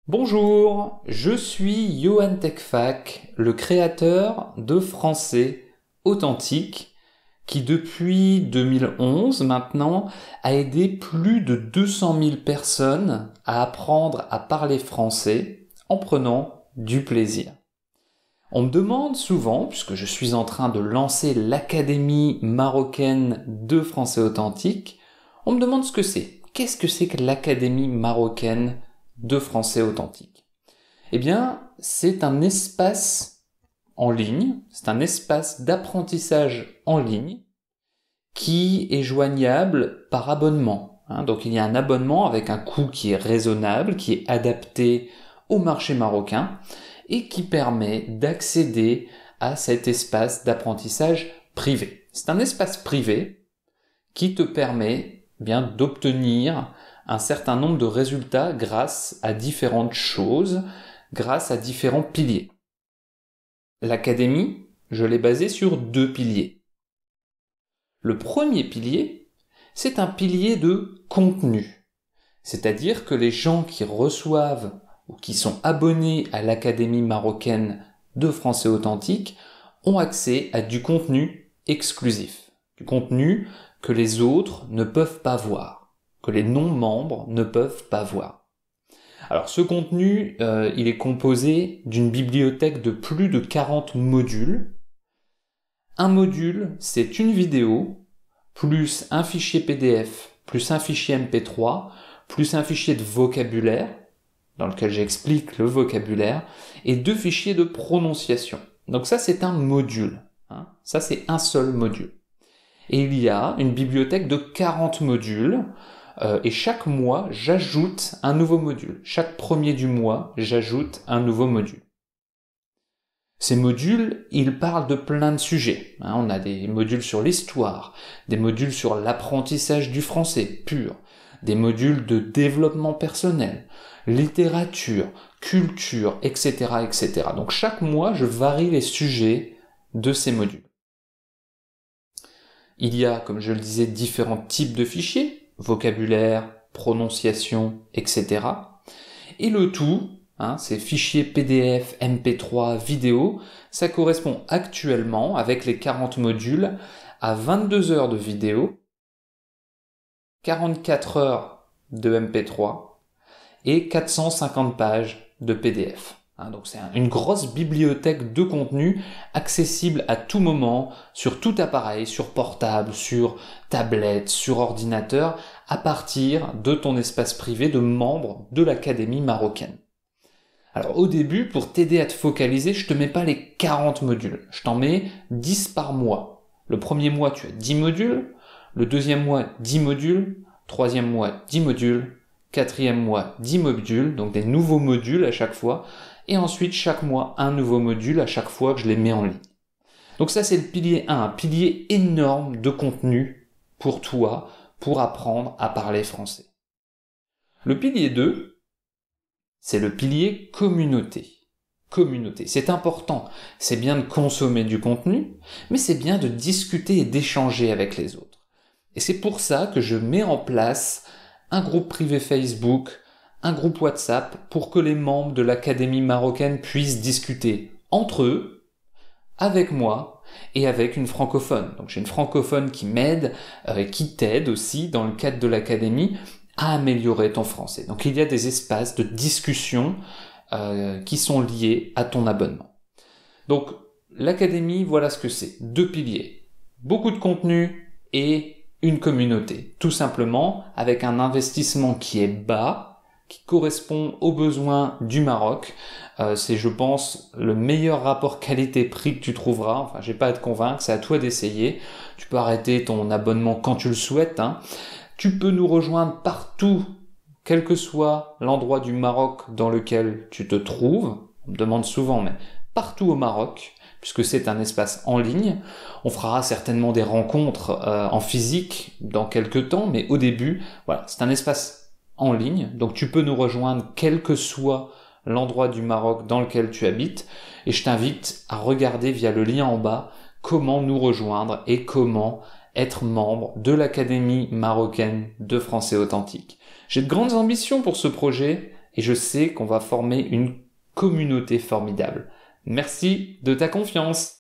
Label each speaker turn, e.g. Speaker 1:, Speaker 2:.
Speaker 1: Bonjour, je suis Johan Techfac, le créateur de Français Authentique, qui depuis 2011 maintenant a aidé plus de 200 000 personnes à apprendre à parler français en prenant du plaisir. On me demande souvent, puisque je suis en train de lancer l'Académie marocaine de Français Authentique, on me demande ce que c'est. Qu'est-ce que c'est que l'Académie marocaine de Français Authentique? Eh bien, c'est un espace en ligne, c'est un espace d'apprentissage en ligne qui est joignable par abonnement. Donc il y a un abonnement avec un coût qui est raisonnable, qui est adapté au marché marocain et qui permet d'accéder à cet espace d'apprentissage privé. C'est un espace privé qui te permet d'obtenir un certain nombre de résultats grâce à différentes choses, grâce à différents piliers. L'académie, je l'ai basée sur 2 piliers. Le premier pilier, c'est un pilier de contenu. C'est-à-dire que les gens qui reçoivent ou qui sont abonnés à l'Académie marocaine de Français Authentique ont accès à du contenu exclusif. Du contenu que les autres ne peuvent pas voir, que les non-membres ne peuvent pas voir. Alors ce contenu, il est composé d'une bibliothèque de plus de 40 modules. Un module, c'est une vidéo, plus un fichier PDF, plus un fichier MP3, plus un fichier de vocabulaire, dans lequel j'explique le vocabulaire, et 2 fichiers de prononciation. Donc ça, c'est un module. Ça, c'est un seul module. Et il y a une bibliothèque de 40 modules, et chaque mois, j'ajoute un nouveau module. Chaque premier du mois, j'ajoute un nouveau module. Ces modules, ils parlent de plein de sujets. On a des modules sur l'histoire, des modules sur l'apprentissage du français pur, des modules de développement personnel, littérature, culture, etc., etc. Donc chaque mois, je varie les sujets de ces modules. Il y a, comme je le disais, différents types de fichiers, vocabulaire, prononciation, etc. Et le tout, ces fichiers PDF, MP3, vidéo, ça correspond actuellement, avec les 40 modules, à 22 heures de vidéo, 44 heures de MP3 et 450 pages de PDF. Donc c'est une grosse bibliothèque de contenu accessible à tout moment, sur tout appareil, sur portable, sur tablette, sur ordinateur, à partir de ton espace privé de membre de l'Académie marocaine. Alors au début, pour t'aider à te focaliser, je te mets pas les 40 modules, je t'en mets 10 par mois. Le premier mois, tu as 10 modules, le deuxième mois, 10 modules, troisième mois, 10 modules, quatrième mois, 10 modules, donc des nouveaux modules à chaque fois, et ensuite chaque mois un nouveau module à chaque fois que je les mets en ligne. Donc ça c'est le pilier 1, un pilier énorme de contenu pour toi, pour apprendre à parler français. Le pilier 2, c'est le pilier communauté. Communauté, c'est important, c'est bien de consommer du contenu, mais c'est bien de discuter et d'échanger avec les autres. Et c'est pour ça que je mets en place un groupe privé Facebook, un groupe WhatsApp pour que les membres de l'Académie marocaine puissent discuter entre eux, avec moi et avec une francophone. Donc j'ai une francophone qui m'aide, qui t'aide aussi dans le cadre de l'Académie à améliorer ton français. Donc il y a des espaces de discussion qui sont liés à ton abonnement. Donc l'Académie, voilà ce que c'est. 2 piliers. Beaucoup de contenu et une communauté. Tout simplement avec un investissement qui est bas, qui correspond aux besoins du Maroc. C'est, je pense, le meilleur rapport qualité-prix que tu trouveras. Enfin, j'ai pas à te convaincre, c'est à toi d'essayer. Tu peux arrêter ton abonnement quand tu le souhaites. Tu peux nous rejoindre partout, quel que soit l'endroit du Maroc dans lequel tu te trouves. On me demande souvent, mais partout au Maroc, puisque c'est un espace en ligne. On fera certainement des rencontres en physique dans quelques temps, mais au début, voilà, c'est un espace en ligne, donc tu peux nous rejoindre quel que soit l'endroit du Maroc dans lequel tu habites, et je t'invite à regarder via le lien en bas comment nous rejoindre et comment être membre de l'Académie marocaine de Français Authentique. J'ai de grandes ambitions pour ce projet et je sais qu'on va former une communauté formidable. Merci de ta confiance.